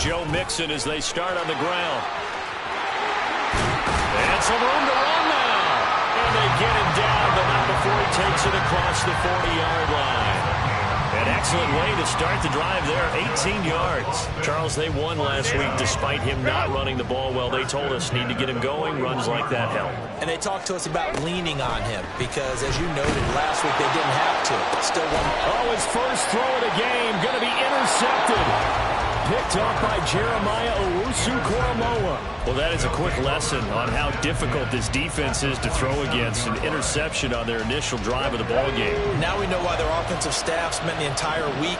Joe Mixon as they start on the ground. And some room to run now. And they get him down, but not before he takes it across the 40-yard line. An excellent way to start the drive there, 18 yards. Charles, they won last week despite him not running the ball well. They told us need to get him going. Runs like that help. And they talked to us about leaning on him because, as you noted, last week they didn't have to. Still won. Oh, his first throw of the game going to be intercepted. Picked off by Jeremiah Owusu-Koramoah. Well, that is a quick lesson on how difficult this defense is to throw against. An interception on their initial drive of the ball game. Now we know why their offensive staff spent the entire week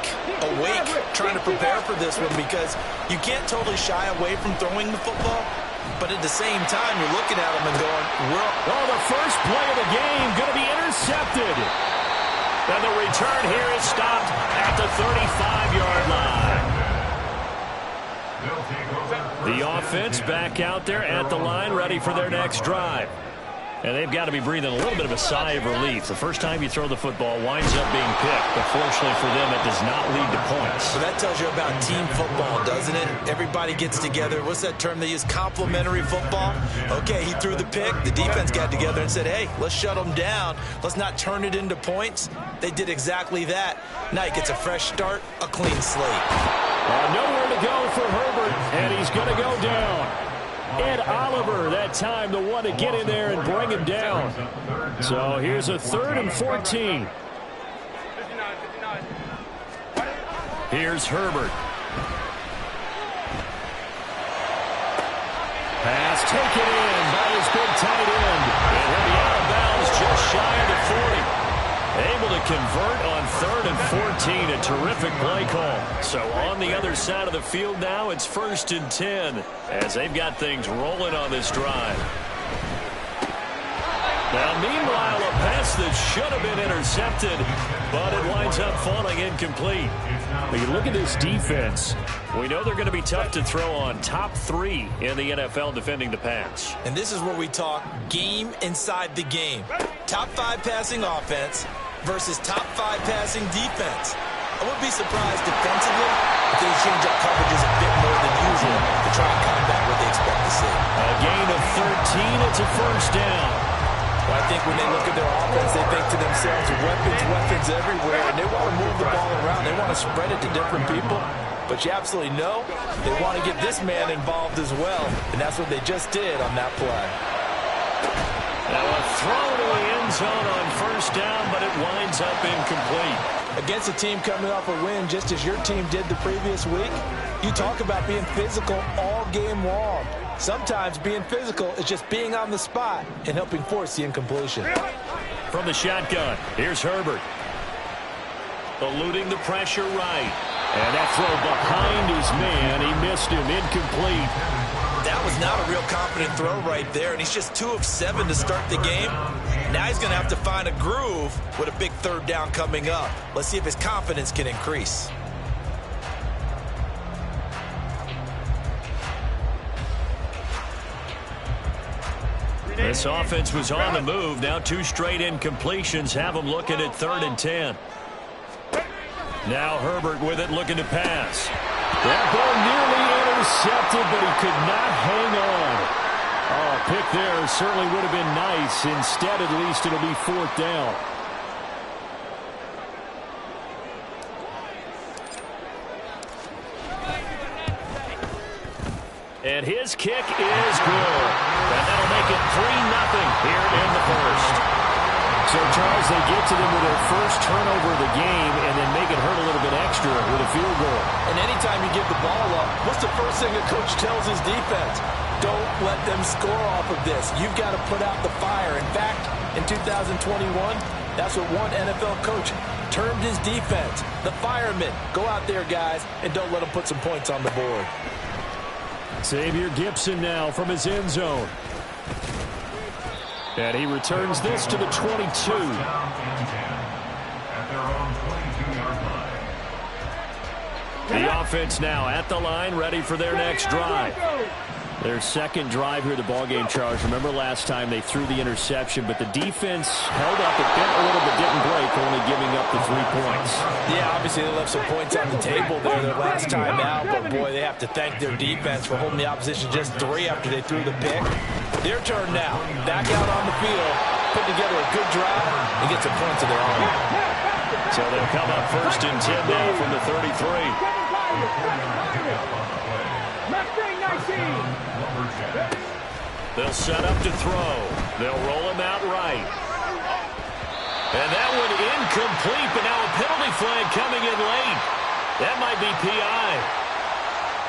awake trying to prepare for this one, because you can't totally shy away from throwing the football, but at the same time you're looking at them and going, oh, the first play of the game going to be intercepted. And the return here is stopped at the 35-yard line. The offense back out there at the line, ready for their next drive. And they've got to be breathing a little bit of a sigh of relief. The first time you throw the football winds up being picked, but fortunately for them, it does not lead to points. So that tells you about team football, doesn't it? Everybody gets together. What's that term they use? Complementary football? Okay, he threw the pick. The defense got together and said, hey, let's shut them down. Let's not turn it into points. They did exactly that. Now he gets a fresh start, a clean slate. Nowhere to go for Herbert, and he's going to go down. Ed Oliver, that time, the one to get in there and bring him down. So here's a 3rd and 14. Here's Herbert. Pass taken in by his big tight end. And he'll be out of bounds just shy of the 40. Able to convert on 3rd and 14. A terrific play call. So on the other side of the field now, it's 1st and 10 as they've got things rolling on this drive. Now, meanwhile, a pass that should have been intercepted, but it winds up falling incomplete. When you look at this defense, we know they're going to be tough to throw on. Top 3 in the NFL defending the pass. And this is where we talk game inside the game. Top 5 passing offense versus top 5 passing defense. I wouldn't be surprised defensively if they change up coverages a bit more than usual to try and combat what they expect to see. A gain of 13, it's a 1st down. Well, I think when they look at their offense, they think to themselves, weapons everywhere, and they want to move the ball around. They want to spread it to different people. But you absolutely know they want to get this man involved as well, and that's what they just did on that play. Now a throw to the end zone on 1st down, but it winds up incomplete. Against a team coming off a win, just as your team did the previous week, you talk about being physical all game long. Sometimes being physical is just being on the spot and helping force the incompletion. From the shotgun, here's Herbert. Eluding the pressure right. And that throw behind his man, he missed him, incomplete. That was not a real confident throw right there, and he's just 2 of 7 to start the game. Now he's going to have to find a groove with a big 3rd down coming up. Let's see if his confidence can increase. This offense was on the move. Now 2 straight incompletions have them looking at 3rd and 10. Now Herbert with it, looking to pass. That ball nearly intercepted, but he could not hang on. Oh, a pick there certainly would have been nice. Instead, at least, it'll be 4th down. And his kick is good. And that'll make it 3-0 here in the 1st. So, Charles, they get to them with their first turnover of the game and then make it hurt a little bit extra with a field goal. And anytime you give the ball up, what's the first thing a coach tells his defense? Don't let them score off of this. You've got to put out the fire. In fact, in 2021, that's what one NFL coach termed his defense. The firemen. Go out there, guys, and don't let them put some points on the board. Xavier Gipson now from his end zone. And he returns this to the 22. The offense now at the line, ready for their next drive. Their second drive here, the ballgame, Charles. Remember last time they threw the interception, but the defense held up. It bent a little, but didn't break, only giving up the 3 points. Yeah, obviously they left some points on the table there their last time out, but boy, they have to thank their defense for holding the opposition just 3 after they threw the pick. Their turn now. Back out on the field, put together a good drive, and get some points of their own. So they'll come up 1st and 10 now from the 33. They'll set up to throw. They'll roll him out right. And that one incomplete, but now a penalty flag coming in late. That might be PI.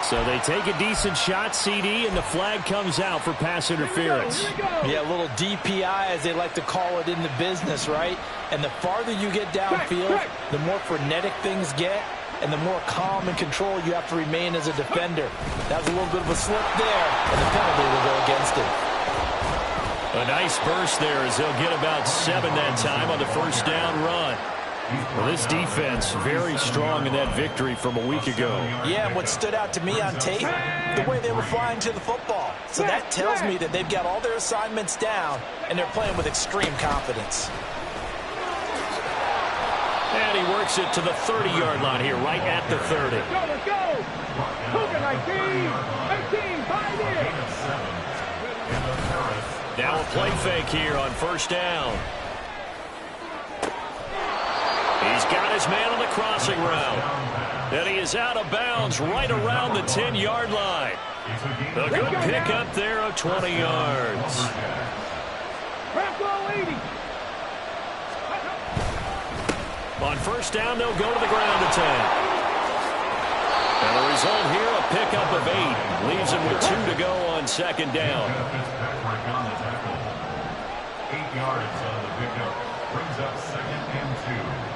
So they take a decent shot, CD, and the flag comes out for pass interference. Yeah, a little DPI, as they like to call it in the business, right? And the farther you get downfield, the more frenetic things get, and the more calm and control you have to remain as a defender. That was a little bit of a slip there, and the penalty will go against him. A nice burst there as they'll get about 7 that time on the first down run. Well, this defense very strong in that victory from a week ago. Yeah, and what stood out to me on tape, the way they were flying to the football. So that tells me that they've got all their assignments down, and they're playing with extreme confidence. And he works it to the 30-yard line here, right at the 30. Let's go! Cougar 19, 18, 5 in. Now a play fake here on first down. He's got his man on the crossing route. And he is out of bounds right around the 10-yard line. A good pickup there of 20 yards. On first down, they'll go to the ground attack. And the result here, a pickup of 8. Leaves him with 2 to go on second down. 8 yards on the pickup. Brings up 2nd and 2.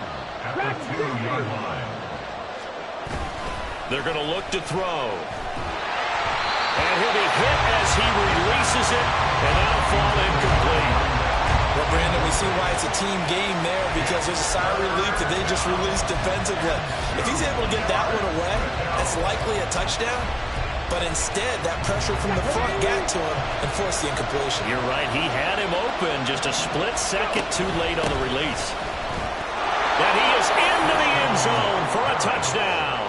At the 2-yard line. They're going to look to throw. And he'll be hit as he releases it. And that'll fall incomplete. Well, Brandon, we see why it's a team game there, because there's a sigh of relief that they just released defensively. If he's able to get that one away, that's likely a touchdown. But instead, that pressure from the front got to him and forced the incompletion. You're right. He had him open just a split second too late on the release. And he is into the end zone for a touchdown.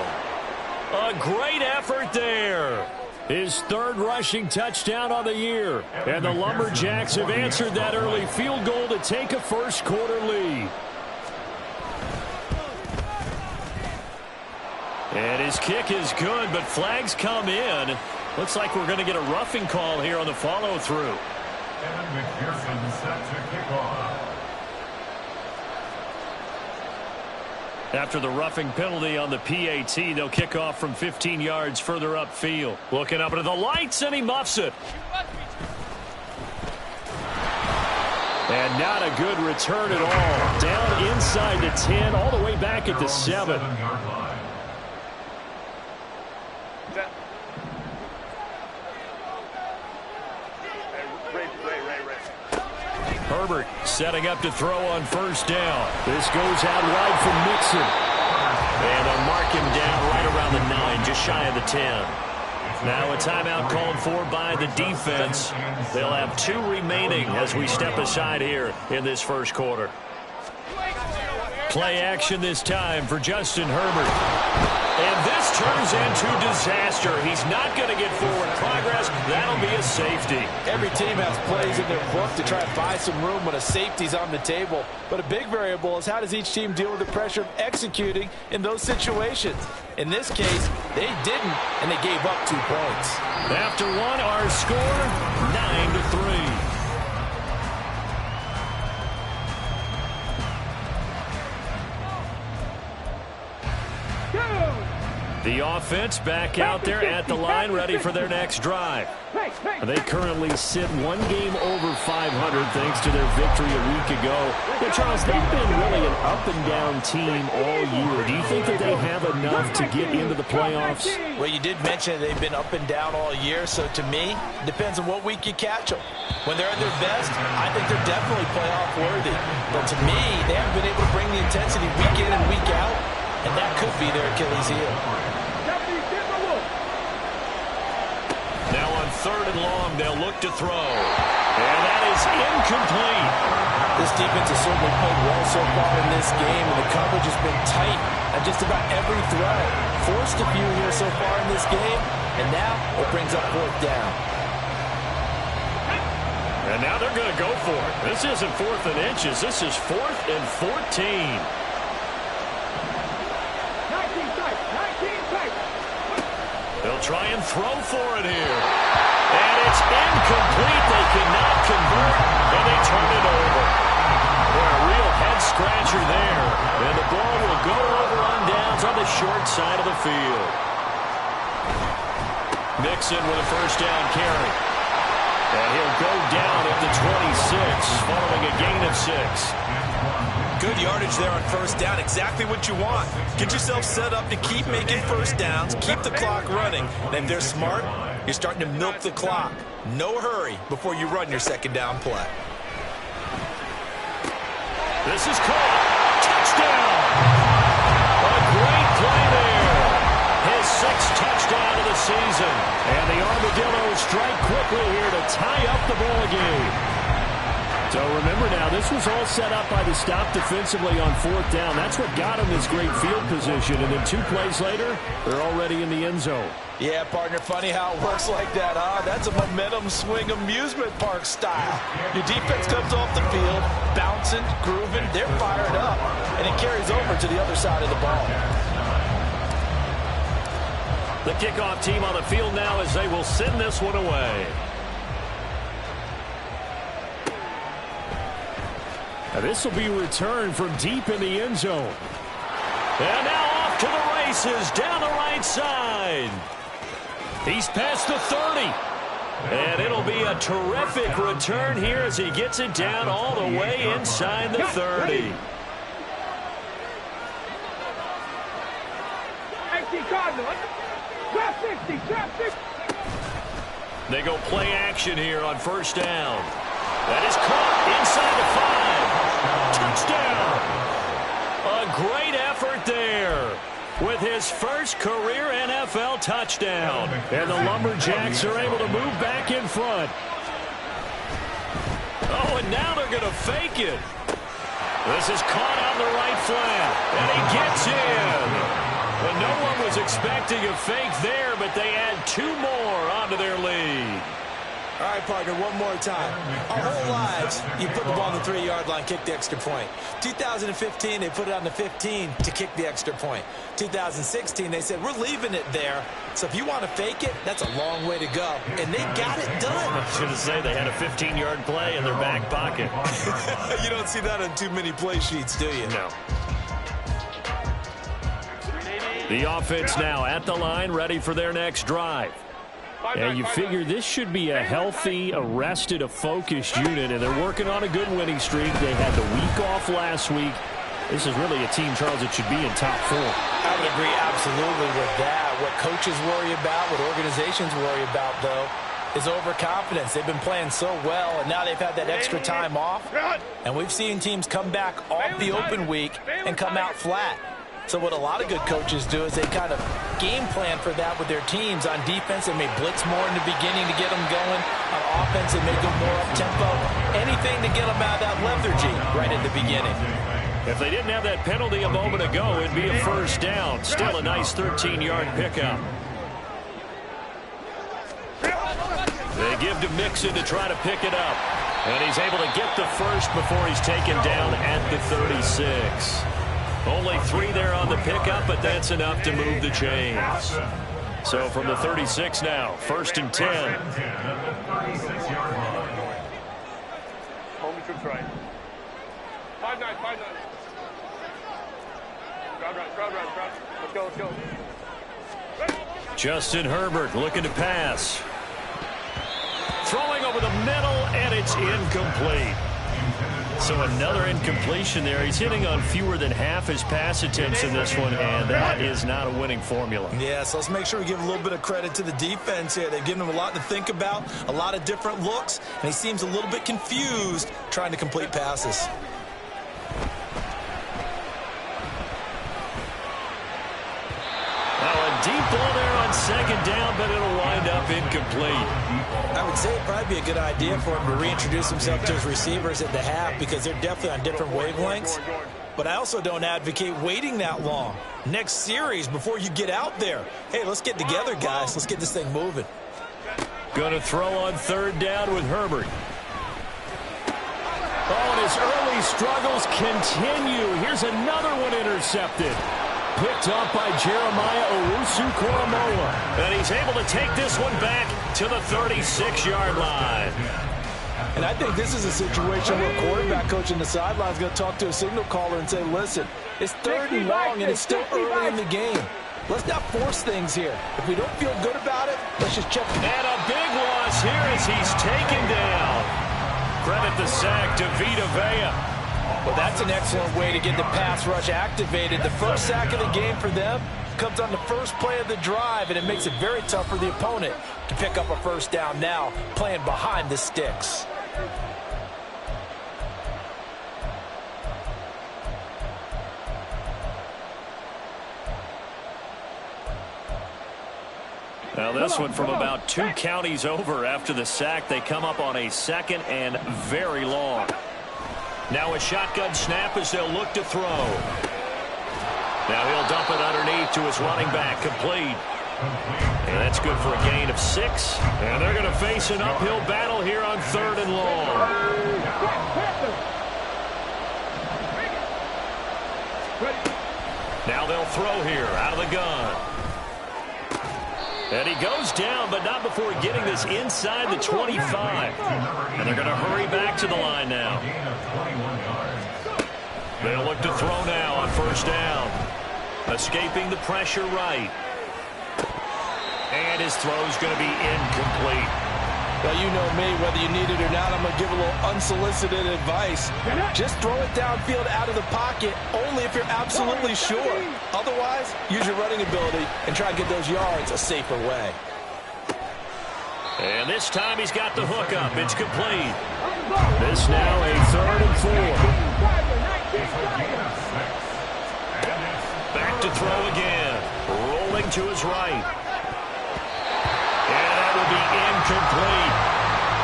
A great effort there. His 3rd rushing touchdown on the year. And the Lumberjacks have answered that early field goal to take a first-quarter lead. And his kick is good, but flags come in. Looks like we're going to get a roughing call here on the follow-through. And McPherson set to kick off. After the roughing penalty on the PAT, they'll kick off from 15 yards further upfield. Looking up into the lights, and he muffs it. And not a good return at all. Down inside the 10, all the way back at the 7. 7-yard line. Herbert setting up to throw on first down. This goes out wide for Mixon. And they'll mark him down right around the 9, just shy of the 10. Now a timeout called for by the defense. They'll have 2 remaining as we step aside here in this first quarter. Play action this time for Justin Herbert. And this turns into disaster. He's not going to get forward progress. That'll be a safety. Every team has plays in their book to try to buy some room when a safety's on the table. But a big variable is how does each team deal with the pressure of executing in those situations. In this case, they didn't, and they gave up 2 points. After 1, our score, 9-3. The offense back out there at the line, ready for their next drive. They currently sit 1 game over 500 thanks to their victory a week ago. But Charles, they've been really an up-and-down team all year. Do you think that they have enough to get into the playoffs? Well, you did mention they've been up and down all year, so to me, it depends on what week you catch them. When they're at their best, I think they're definitely playoff worthy. But to me, they haven't been able to bring the intensity week in and week out, and that could be their Achilles heel. 3rd and long. They'll look to throw. And that is incomplete. This defense has certainly played well so far in this game, and the coverage has been tight on just about every throw. Forced a few here so far in this game, and now it brings up 4th down. And now they're going to go for it. This isn't 4th and inches. This is 4th and 14. 19 tight. They'll try and throw for it here. And it's incomplete. They cannot convert, and they turn it over. Boy, a real head-scratcher there. And the ball will go over on downs on the short side of the field. Mixon with a 1st down carry. And he'll go down at the 26, following a gain of 6. Good yardage there on 1st down. Exactly what you want. Get yourself set up to keep making 1st downs, keep the clock running. And if they're smart, you're starting to milk the clock. No hurry before you run your 2nd down play. This is caught. Touchdown. A great play there. His 6th touchdown of the season. And the Armadillos strike quickly here to tie up the ball game. So remember now, this was all set up by the stop defensively on 4th down. That's what got him this great field position. And then 2 plays later, they're already in the end zone. Yeah, partner, funny how it works like that, huh? That's a momentum swing amusement park style. Your defense comes off the field, bouncing, grooving, they're fired up, and it carries over to the other side of the ball. The kickoff team on the field now as they will send this one away. Now this will be returned from deep in the end zone. And now off to the races down the right side. He's past the 30. And it'll be a terrific return here as he gets it down all the way inside the 30. They go play action here on 1st down. That is caught inside the 5. Touchdown. A great effort there with his first career NFL touchdown. And the Lumberjacks are able to move back in front. Oh, and now they're going to fake it. This is caught on the right flat, and he gets in. Well, no one was expecting a fake there, but they add 2 more onto their lead. All right, partner, one more time. Our whole lives, you put the ball on the 3-yard line, kick the extra point. 2015, they put it on the 15 to kick the extra point. 2016, they said, we're leaving it there. So if you want to fake it, that's a long way to go. And they got it done. I was going to say they had a 15-yard play in their back pocket. You don't see that on too many play sheets, do you? No. The offense now at the line, ready for their next drive. And you figure this should be a healthy, arrested, a focused unit, and they're working on a good winning streak. They had the week off last week. This is really a team, Charles, that should be in top 4. I would agree absolutely with that. What coaches worry about, what organizations worry about, though, is overconfidence. They've been playing so well, and now they've had that extra time off. And we've seen teams come back off the open week and come out flat. So what a lot of good coaches do is they kind of game plan for that with their teams. On defense, they may blitz more in the beginning to get them going. On offense, they may go more up-tempo. Anything to get them out of that lethargy right at the beginning. If they didn't have that penalty a moment ago, it'd be a 1st down. Still a nice 13-yard pickup. They give to Mixon to try to pick it up. And he's able to get the first before he's taken down at the 36. Only 3 there on the pickup, but that's enough to move the chains. So from the 36 now, 1st and 10. Home trips right. 5-9, 5-9. Crowd right. Let's go. Justin Herbert looking to pass. Throwing over the middle, and it's incomplete. So another incompletion there. He's hitting on fewer than half his pass attempts in this one, and that is not a winning formula. Yeah, so let's make sure we give a little bit of credit to the defense here. They've given him a lot to think about, a lot of different looks, and he seems a little bit confused trying to complete passes. Now a deep ball there on 2nd down, but it'll wind up incomplete. incomplete. I would say it'd probably be a good idea for him to reintroduce himself to his receivers at the half because they're definitely on different wavelengths. But I also don't advocate waiting that long. Next series before you get out there. Hey, let's get together, guys. Let's get this thing moving. Going to throw on third down with Herbert. Oh, and his early struggles continue. Here's another one intercepted. Picked up by Jeremiah Owusu-Koramoah. And he's able to take this one back to the 36-yard line. And I think this is a situation where a quarterback coach in the sideline is going to talk to a signal caller and say, listen, it's third and long and it's still early in the game. Let's not force things here. If we don't feel good about it, let's just check. And a big loss here as he's taken down. Credit the sack to Vita Vea. Well, that's an excellent way to get the pass rush activated. The first sack of the game for them comes on the first play of the drive, and it makes it very tough for the opponent to pick up a first down now, playing behind the sticks. Now this one from about 2 counties over after the sack. They come up on a second and very long. Now a shotgun snap as they'll look to throw. Now he'll dump it underneath to his running back, complete. And that's good for a gain of 6. And they're going to face an uphill battle here on third and long. Now they'll throw here out of the gun. And he goes down, but not before getting this inside the 25. And they're going to hurry back to the line now. They'll look to throw now on first down. Escaping the pressure right. And his throw's going to be incomplete. Well, you know me, whether you need it or not, I'm going to give a little unsolicited advice. Just throw it downfield out of the pocket, only if you're absolutely sure. Otherwise, use your running ability and try to get those yards a safer way. And this time he's got the hook up. It's complete. This now a third and 4. Back to throw again. Rolling to his right. And that will be incomplete.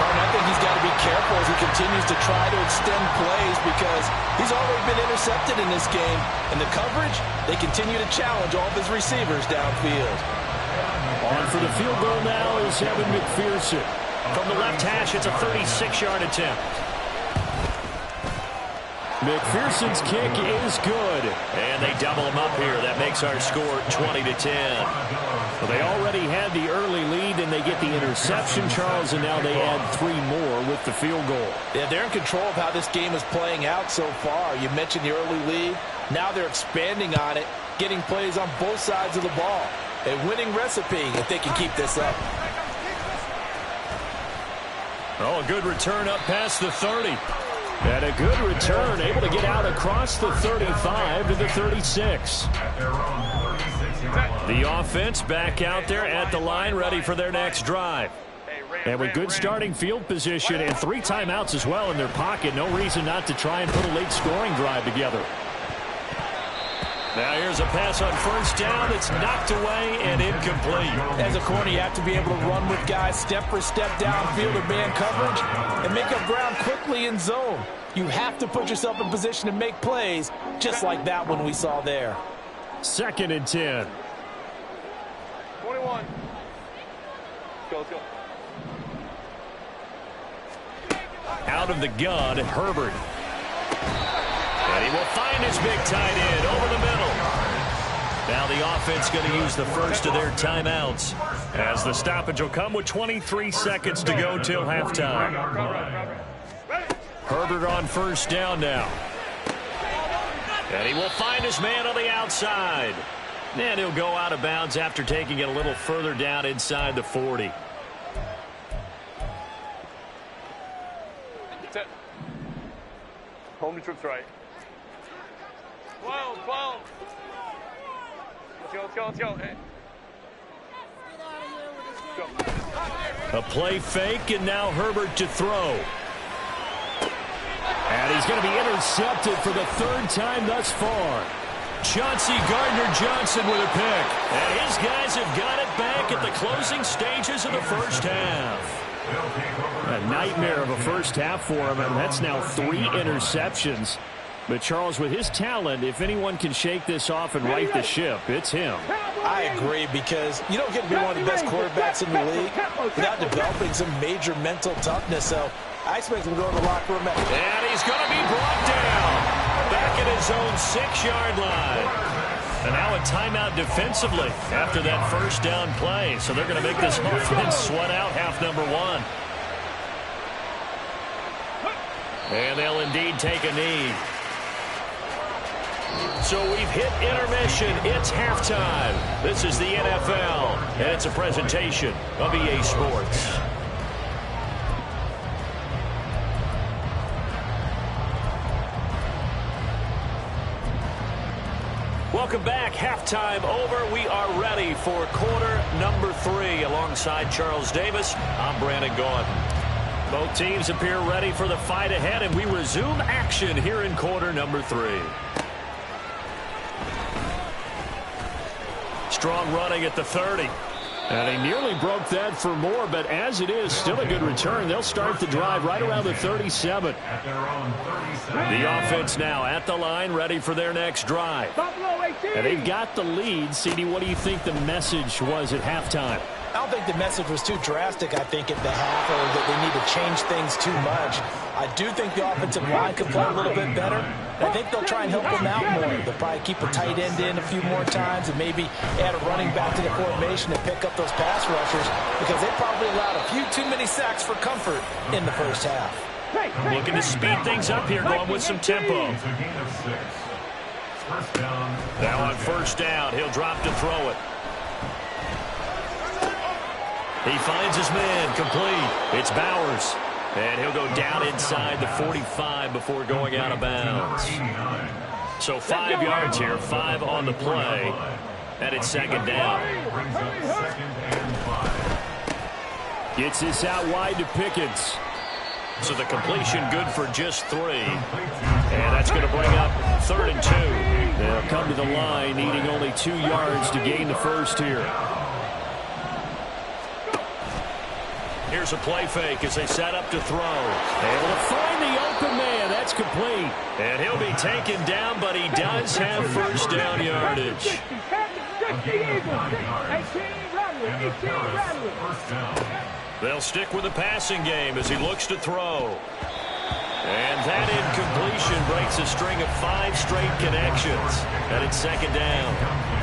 I think he's got to be careful as he continues to try to extend plays because he's already been intercepted in this game. And the coverage, they continue to challenge all of his receivers downfield. On for the field goal now is Evan McPherson. From the left hash, it's a 36-yard attempt. McPherson's kick is good. And they double him up here. That makes our score 20-10. Well, they already had the early lead, and they get the interception, Charles, and now they add 3 more with the field goal. Yeah, they're in control of how this game is playing out so far. You mentioned the early lead. Now they're expanding on it, getting plays on both sides of the ball. A winning recipe if they can keep this up. Oh, a good return up past the 30. And a good return, able to get out across the 35 to the 36. The offense back out there at the line, ready for their next drive. And with good starting field position and 3 timeouts as well in their pocket, no reason not to try and put a late scoring drive together. Now here's a pass on first down. It's knocked away and incomplete. As a corner, you have to be able to run with guys step for step downfield or man coverage and make up ground quickly in zone. You have to put yourself in position to make plays just like that one we saw there. 2nd and 10. 21. Let's go. Out of the gun, Herbert. And he will find his big tight end over the middle. Now the offense going to use the first of their timeouts as the stoppage will come with 23 seconds to go till halftime. Herbert on first down now. And he will find his man on the outside. And he'll go out of bounds after taking it a little further down inside the 40. Home to trips right. 12. Let's go. Hey. Go. A play fake, and now Herbert to throw. And he's going to be intercepted for the 3rd time thus far. Chauncey Gardner-Johnson with a pick. And his guys have got it back at the closing stages of the first half. A nightmare of a first half for him, and that's now 3 interceptions. But, Charles, with his talent, if anyone can shake this off and right the ship, it's him. I agree, because you don't get to be one of the best quarterbacks in the league without developing some major mental toughness. So I expect him to go in the locker room. And he's going to be brought down back at his own 6-yard line. And now a timeout defensively after that first down play. So they're going to make this offense sweat out half number 1. And they'll indeed take a knee. So we've hit intermission. It's halftime. This is the NFL, and it's a presentation of EA Sports. Welcome back. Halftime over. We are ready for quarter number 3. Alongside Charles Davis, I'm Brandon Gaudin. Both teams appear ready for the fight ahead, and we resume action here in quarter number 3. Strong running at the 30. And he nearly broke that for more, but as it is, still a good return. They'll start the drive right around the 37. The offense now at the line, ready for their next drive. And they've got the lead. CD, what do you think the message was at halftime? I don't think the message was too drastic, I think, at the half, or that they need to change things too much. I do think the offensive line could play a little bit better. I think they'll try and help them out more. They'll probably keep a tight end in a few more times and maybe add a running back to the formation and pick up those pass rushers, because they probably allowed a few too many sacks for comfort in the first half. Looking to speed things up here, going with some tempo. Now on first down, he'll drop to throw it. He finds his man, complete. It's Bowers. And he'll go down inside the 45 before going out of bounds. So 5 yards here, 5 on the play. And it's second down. Gets this out wide to Pickens. So the completion good for just 3. And that's going to bring up 3rd and 2. They'll come to the line, needing only 2 yards to gain the first here. Here's a play fake as they set up to throw. Able to find the open man. That's complete. And he'll be taken down, but he does have first down yardage. They'll stick with the passing game as he looks to throw. And that incompletion breaks a string of 5 straight connections. And it's second down.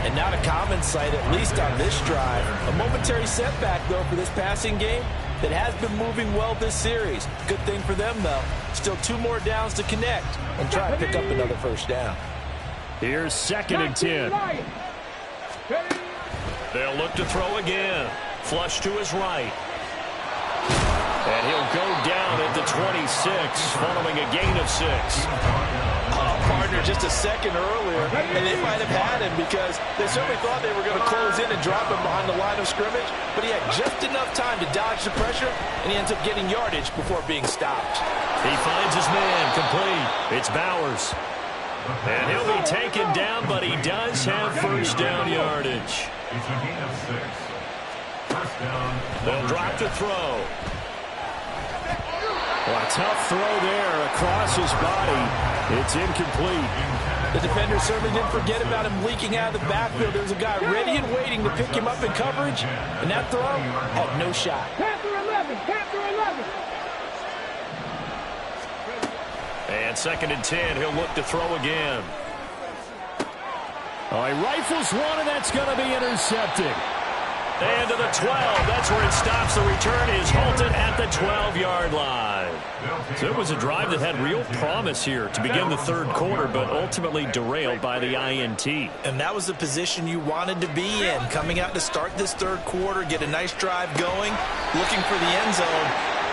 And not a common sight, at least on this drive. A momentary setback, though, for this passing game that has been moving well this series. Good thing for them, though. Still 2 more downs to connect and try to pick up another first down. Here's 2nd and 10. They'll look to throw again. Flush to his right. And he'll go down at the 26, following a gain of 6. Partner just a second earlier, and they might have had him because they certainly thought they were going to close in and drop him behind the line of scrimmage, but he had just enough time to dodge the pressure, and he ends up getting yardage before being stopped. He finds his man, complete. It's Bowers. And he'll be taken down, but he does have first down yardage. It's a gain of 6. First down. They'll drop to throw. Well, a tough throw there across his body. It's incomplete. The defender certainly didn't forget about him leaking out of the backfield. There was a guy ready and waiting to pick him up in coverage, and that throw had no shot. Panther 11, Panther 11. And 2nd and 10, he'll look to throw again. Oh, he rifles one, and that's going to be intercepted. And to the 12. That's where it stops. The return is halted at the 12-yard line. So it was a drive that had real promise here to begin the 3rd quarter, but ultimately derailed by the INT. And that was the position you wanted to be in, coming out to start this 3rd quarter, get a nice drive going, looking for the end zone.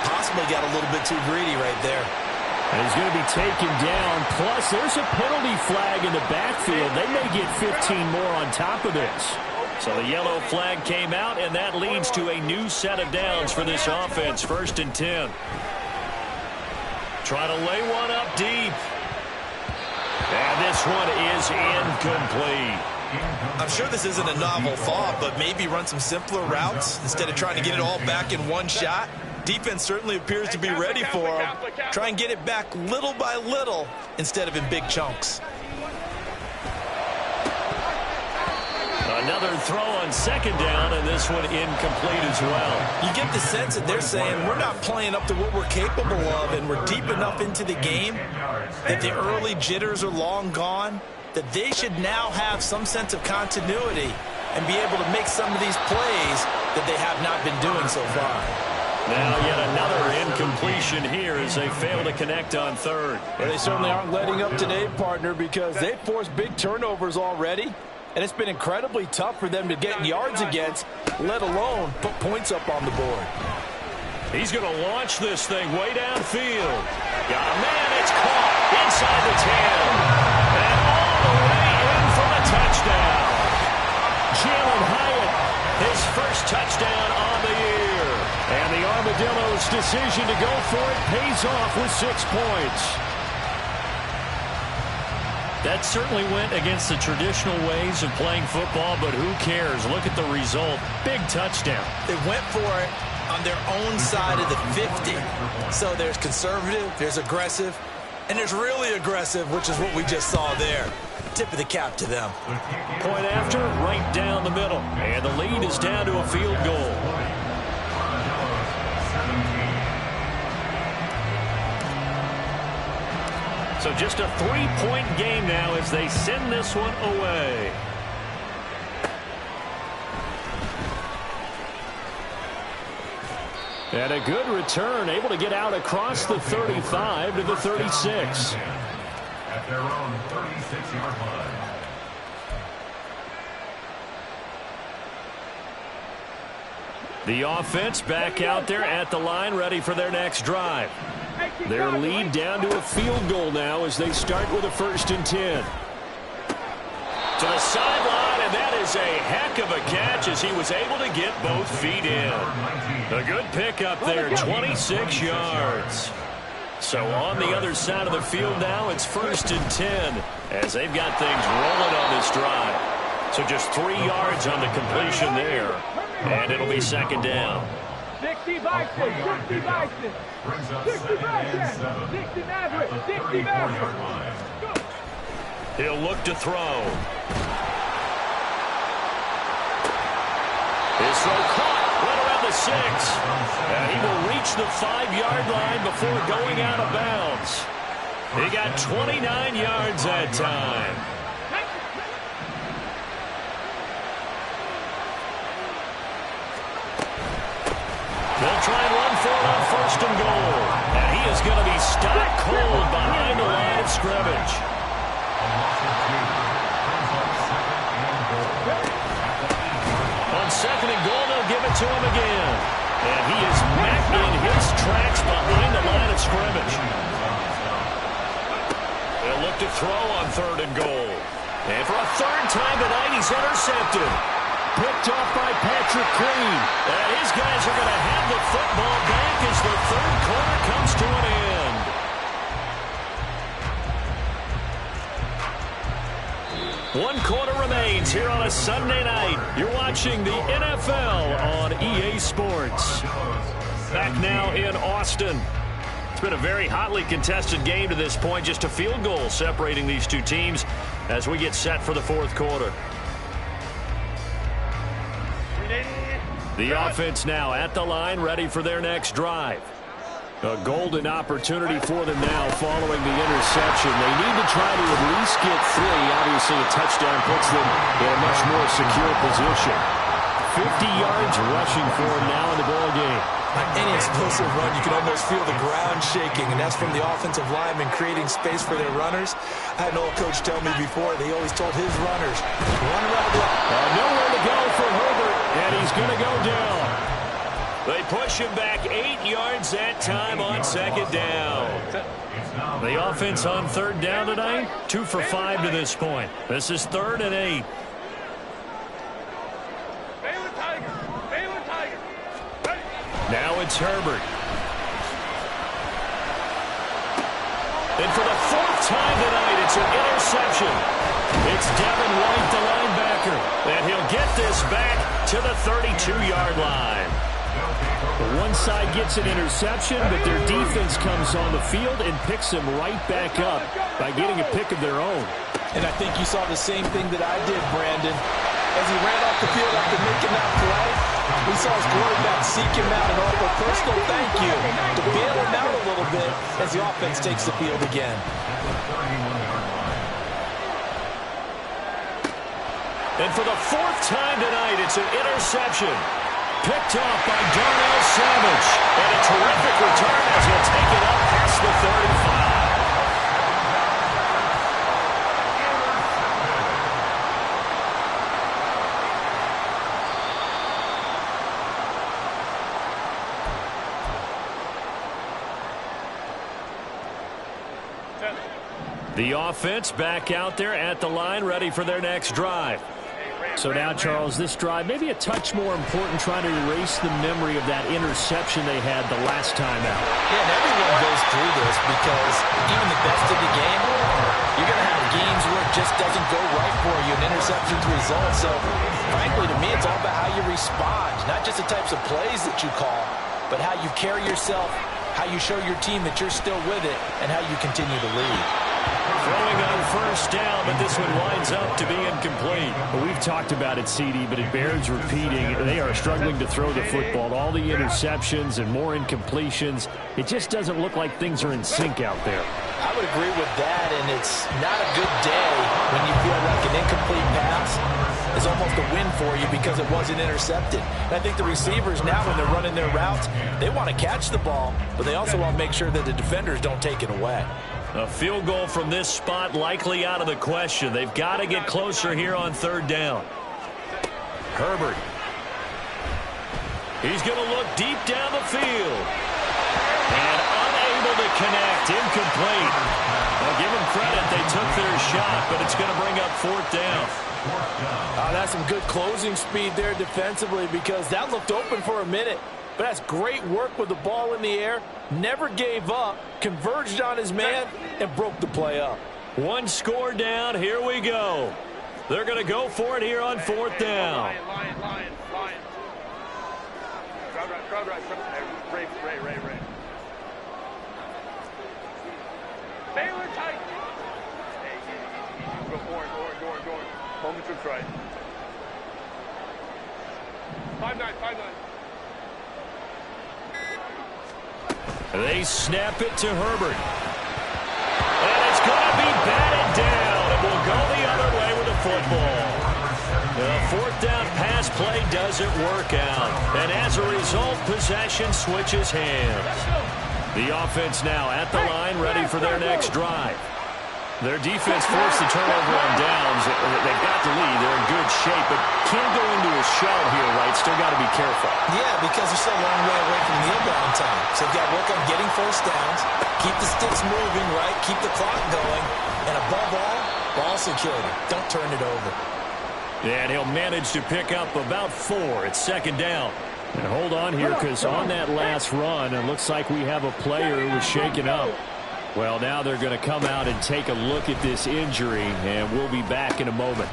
Possibly got a little bit too greedy right there. And he's going to be taken down. Plus, there's a penalty flag in the backfield. They may get 15 more on top of this. So the yellow flag came out, and that leads to a new set of downs for this offense. 1st and 10. Try to lay one up deep. And this one is incomplete. I'm sure this isn't a novel thought, but maybe run some simpler routes instead of trying to get it all back in one shot. Defense certainly appears to be ready for him. Try and get it back little by little instead of in big chunks. Another throw on second down, and this one incomplete as well. You get the sense that they're saying we're not playing up to what we're capable of, and we're deep enough into the game that the early jitters are long gone, that they should now have some sense of continuity and be able to make some of these plays that they have not been doing so far. Now yet another incompletion here as they fail to connect on third. Well, they certainly aren't letting up today, partner, because they've forced big turnovers already, and it's been incredibly tough for them to get yards against, let alone put points up on the board. He's going to launch this thing way downfield. Got a man, it's caught inside the 10. And all the way in for the touchdown. Jalen Hyatt, his first touchdown on the year. And the Armadillos' decision to go for it pays off with 6 points. That certainly went against the traditional ways of playing football, but who cares? Look at the result. Big touchdown. They went for it on their own side of the 50. So there's conservative, there's aggressive, and there's really aggressive, which is what we just saw there. Tip of the cap to them. Point after, right down the middle. And the lead is down to a field goal. So just a 3-point game now as they send this one away. And a good return, able to get out across the 35 to the 36. At their own 36-yard line. The offense back out there at the line, ready for their next drive. Their lead down to a field goal now as they start with a 1st and 10. To the sideline, and that is a heck of a catch as he was able to get both feet in. A good pickup there, 26 yards. So on the other side of the field now, it's 1st and 10 as they've got things rolling on this drive. So just 3 yards on the completion there, and it'll be 2nd down. 60 Bison, 60 Bison, 60 Bison, 60 Maverick, 60 Maverick. He'll look to throw. His throw caught right around the 6. And he will reach the 5-yard line before going out of bounds. He got 29 yards that time. They'll try and run for it on 1st and goal. And he is going to be stopped cold behind the line of scrimmage. On 2nd and goal, they'll give it to him again. And he is met in his tracks behind the line of scrimmage. They'll look to throw on 3rd and goal. And for a 3rd time tonight, he's intercepted. Picked off by Patrick Queen. And his guys are going to have the football back as the 3rd quarter comes to an end. One quarter remains here on a Sunday night. You're watching the NFL on EA Sports. Back now in Austin. It's been a very hotly contested game to this point. Just a field goal separating these two teams as we get set for the 4th quarter. The offense now at the line, ready for their next drive. A golden opportunity for them now following the interception. They need to try to at least get 3. Obviously, a touchdown puts them in a much more secure position. 50 yards rushing for them now in the ball game. On any explosive run, you can almost feel the ground shaking, and that's from the offensive linemen creating space for their runners. I had an old coach tell me before, they always told his runners, run around the nowhere to go for Herbert, and he's going to go down. They push him back 8 yards that time on 2nd down. The offense on 3rd down tonight, 2 for 5 to this point. This is 3rd and 8. Now it's Herbert. And for the fourth time tonight, it's an interception. It's Devin White, the linebacker. And he'll get this back to the 32-yard line. One side gets an interception, but their defense comes on the field and picks them right back up by getting a pick of their own. And I think you saw the same thing that I did, Brandon. As he ran off the field after making that play, we saw his quarterback seek him out and offer a personal thank you to bail him out a little bit as the offense takes the field again. And for the fourth time tonight, it's an interception. Picked off by Darnell Savage. And a terrific return as he'll take it up past the 35. The offense back out there at the line, ready for their next drive. So now, Charles, this drive maybe a touch more important, trying to erase the memory of that interception they had the last time out. Yeah, and everyone goes through this because even the best of the game, you're going to have games where it just doesn't go right for you, an interception's result. So, frankly, to me, it's all about how you respond, not just the types of plays that you call, but how you carry yourself, how you show your team that you're still with it, and how you continue to lead. Throwing on first down, but this one winds up to be incomplete. Well, we've talked about it, CD, but it bears repeating. They are struggling to throw the football. All the interceptions and more incompletions. It just doesn't look like things are in sync out there. I would agree with that, and it's not a good day when you feel like an incomplete pass is almost a win for you because it wasn't intercepted. And I think the receivers now, when they're running their routes, they want to catch the ball, but they also want to make sure that the defenders don't take it away. A field goal from this spot likely out of the question. They've got to get closer here on third down. Herbert. He's going to look deep down the field. And unable to connect. Incomplete. I'll give them credit. They took their shot, but it's going to bring up fourth down. That's some good closing speed there defensively because that looked open for a minute. But that's great work with the ball in the air. Never gave up, converged on his man, and broke the play up. One score down. Here we go. They're going to go for it here on fourth down. Lion. Crowd right. Ray. Baylor tight. Hey, go forward. Home trips right. 5-9. They snap it to Herbert. And it's going to be batted down. It will go the other way with the football. The fourth down pass play doesn't work out. And as a result, possession switches hands. The offense now at the line, ready for their next drive. Their defense forced the turnover on downs. They've got the lead. They're in good shape, but can't go into a shell here, right? Still got to be careful. Yeah, because they're still a long way away from kneel down time. So they've got to work on getting first downs, keep the sticks moving, right? Keep the clock going. And above all, ball security. Don't turn it over. And he'll manage to pick up about 4. It's second down. And hold on here, because on that last run, it looks like we have a player who was shaken up. Well, now they're going to come out and take a look at this injury, and we'll be back in a moment.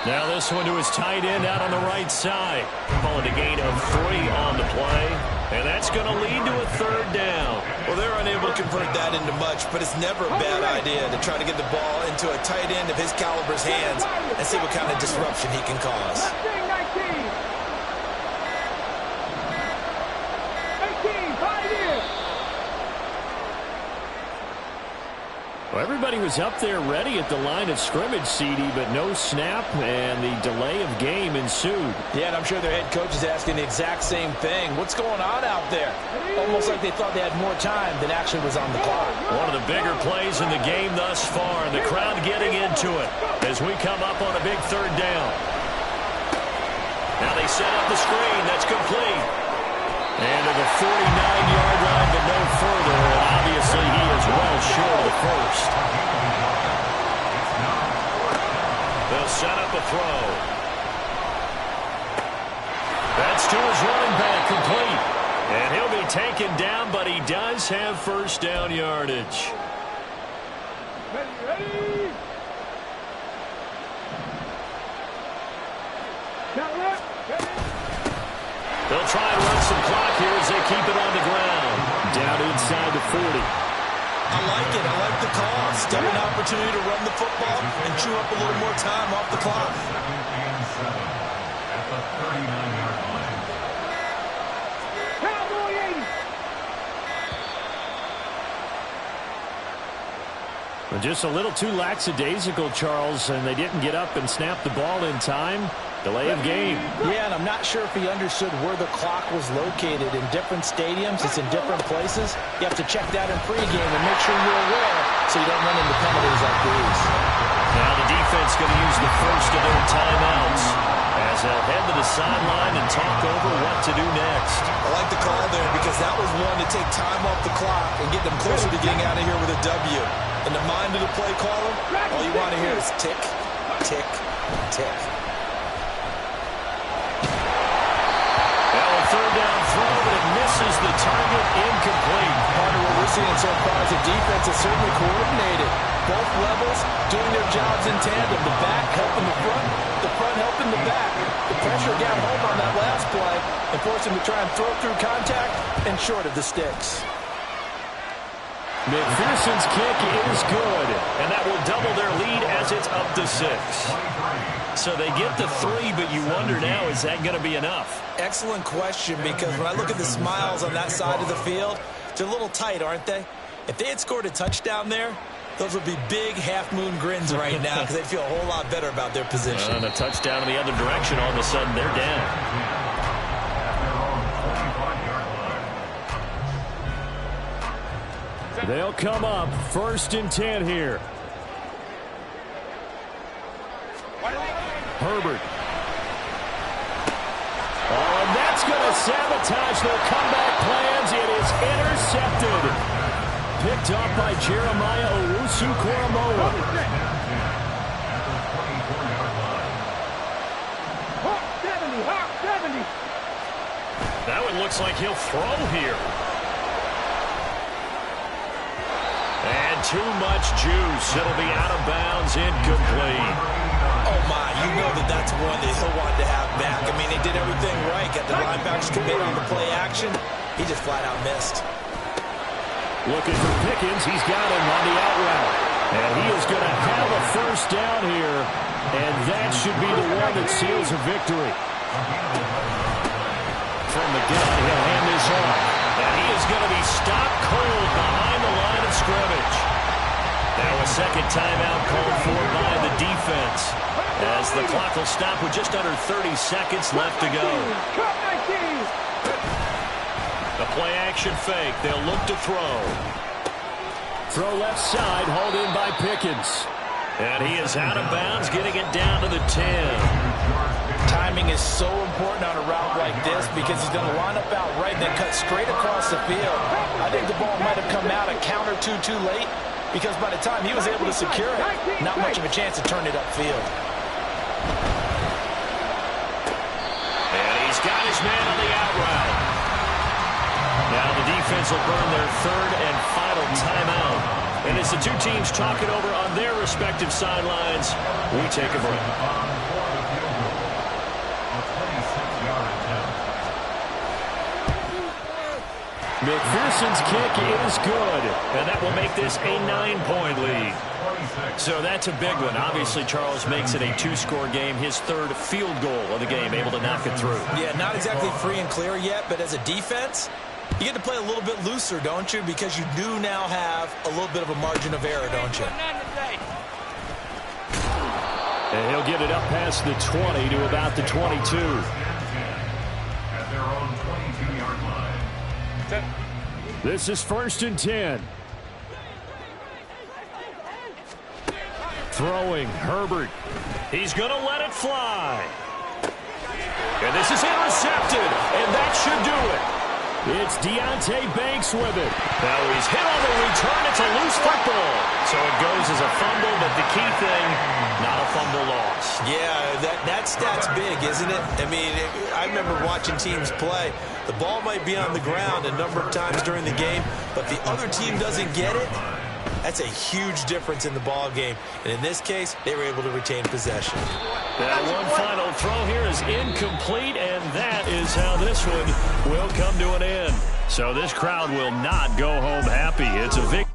Now this one to his tight end out on the right side. Calling a gain of 3 on the play, and that's going to lead to a third down. Well, they're unable to convert that into much, but it's never a bad idea to try to get the ball into a tight end of his caliber's hands and see what kind of disruption he can cause. 19, 5 in. Well, everybody was up there ready at the line of scrimmage, CD, but no snap, and the delay of game ensued. Yeah, and I'm sure their head coach is asking the exact same thing. What's going on out there? Almost like they thought they had more time than actually was on the clock. One of the bigger plays in the game thus far, and the crowd getting into it as we come up on a big third down. Now they set up the screen. That's complete. And to the 49-yard line, but no further. And obviously, he is well short of the first. They'll set up a throw. That's to his running back, complete. And he'll be taken down, but he does have first down yardage. Ready. Now left. Ready. They'll try and run some clock here as they keep it on the ground. Down inside the 40. I like it. I like the call. Still an opportunity to run the football and chew up a little more time off the clock. 2nd and 7 at the 39-yard line. Cowboy 80. Well, just a little too lackadaisical, Charles, and they didn't get up and snap the ball in time. Delay of game. Yeah, and I'm not sure if he understood where the clock was located. In different stadiums, it's in different places. You have to check that in pregame and make sure you're aware so you don't run into penalties like these. Now the defense going to use the first of their timeouts as they'll head to the sideline and talk over what to do next. I like the call there because that was one to take time off the clock and get them closer to getting out of here with a W. In the mind of the play caller, all you want to hear is tick, tick, tick. Third down throw, but it misses the target, incomplete. Part of what we're seeing so far is the defense is certainly coordinated. Both levels doing their jobs in tandem. The back helping the front helping the back. The pressure got home on that last play and forced him to try and throw through contact and short of the sticks. McPherson's kick is good, and that will double their lead as it's up to 6. So they get the 3, but you wonder now, is that going to be enough? Excellent question, because when I look at the smiles on that side of the field, they're a little tight, aren't they? If they had scored a touchdown there, those would be big half-moon grins right now because they'd feel a whole lot better about their position. And a touchdown in the other direction, all of a sudden they're down. They'll come up 1st and 10 here. Herbert. Oh, and that's going to sabotage their comeback plans. It is intercepted. Picked up by Jeremiah Owusu-Koramoah. Hawk 70. That one looks like he'll throw here. And too much juice. It'll be out of bounds, incomplete. Oh, my, you know that's one that he'll want to have back. I mean, they did everything right. Got the linebackers committed on the play action. He just flat out missed. Looking for Pickens. He's got him on the out route. And he is going to have a 1st down here. And that should be the one that seals a victory. From the gun, he'll hand this off. And he is going to be stopped cold behind the line of scrimmage. Now a second timeout called for by the defense, as the clock will stop with just under 30 seconds left to go. The play action fake. They'll look to throw. Throw left side, hauled in by Pickens. And he is out of bounds, getting it down to the 10. Timing is so important on a route like this because he's going to line up out right and then cut straight across the field. I think the ball might have come out a count or two too late because by the time he was able to secure it, not much of a chance to turn it upfield. And he's got his man on the out route. Now the defense will burn their 3rd and final timeout. And as the two teams talk it over on their respective sidelines, we take a break. McPherson's kick is good. And that will make this a 9-point lead. So that's a big one. Obviously, Charles makes it a 2-score game. His 3rd field goal of the game, able to knock it through. Yeah, not exactly free and clear yet, but as a defense, you get to play a little bit looser, don't you? Because you do now have a little bit of a margin of error, don't you? And he'll get it up past the 20 to about the 22. At their own 22-yard line. This is 1st and 10. Throwing, Herbert. He's going to let it fly. And this is intercepted, and that should do it. It's Deonte Banks with it. Now he's hit on the return. It's a loose football. So it goes as a fumble, but the key thing, not a fumble loss. Yeah, that stat's big, isn't it? I mean, I remember watching teams play. The ball might be on the ground a number of times during the game, but the other team doesn't get it. That's a huge difference in the ball game. And in this case, they were able to retain possession. That one final throw here is incomplete, and that is how this one will come to an end. So this crowd will not go home happy. It's a victory.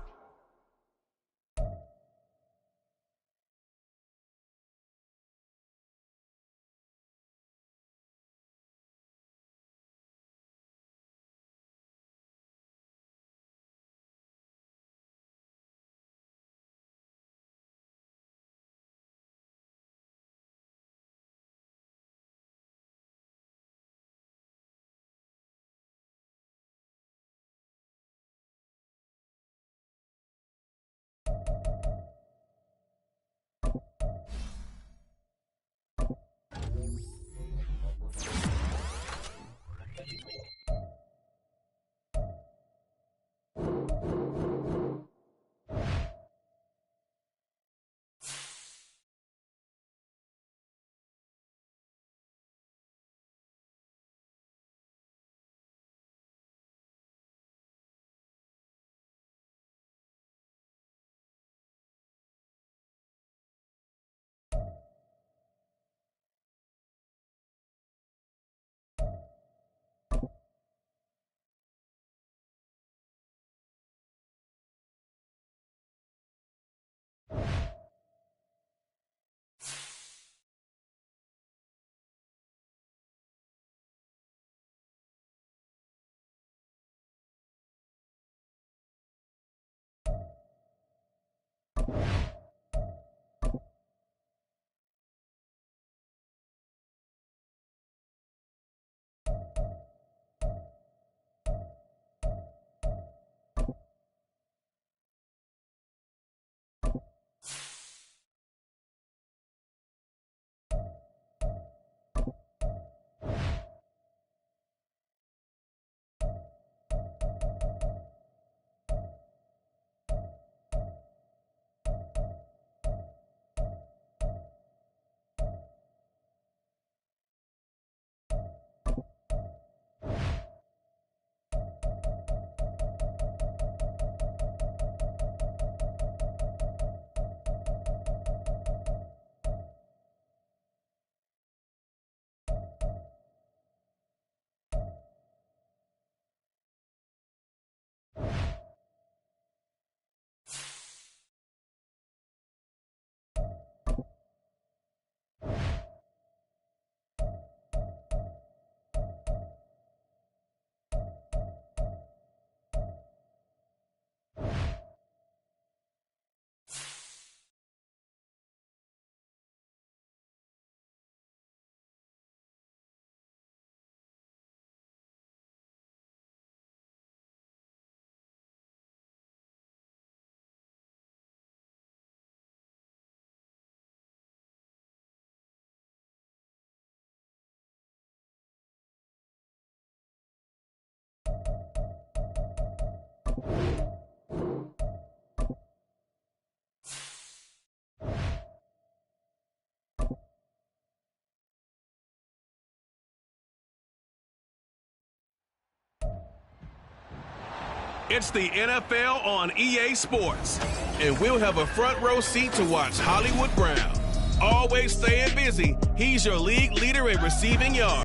It's the NFL on EA Sports, and we'll have a front row seat to watch Hollywood Brown. Always staying busy, he's your league leader in receiving yards.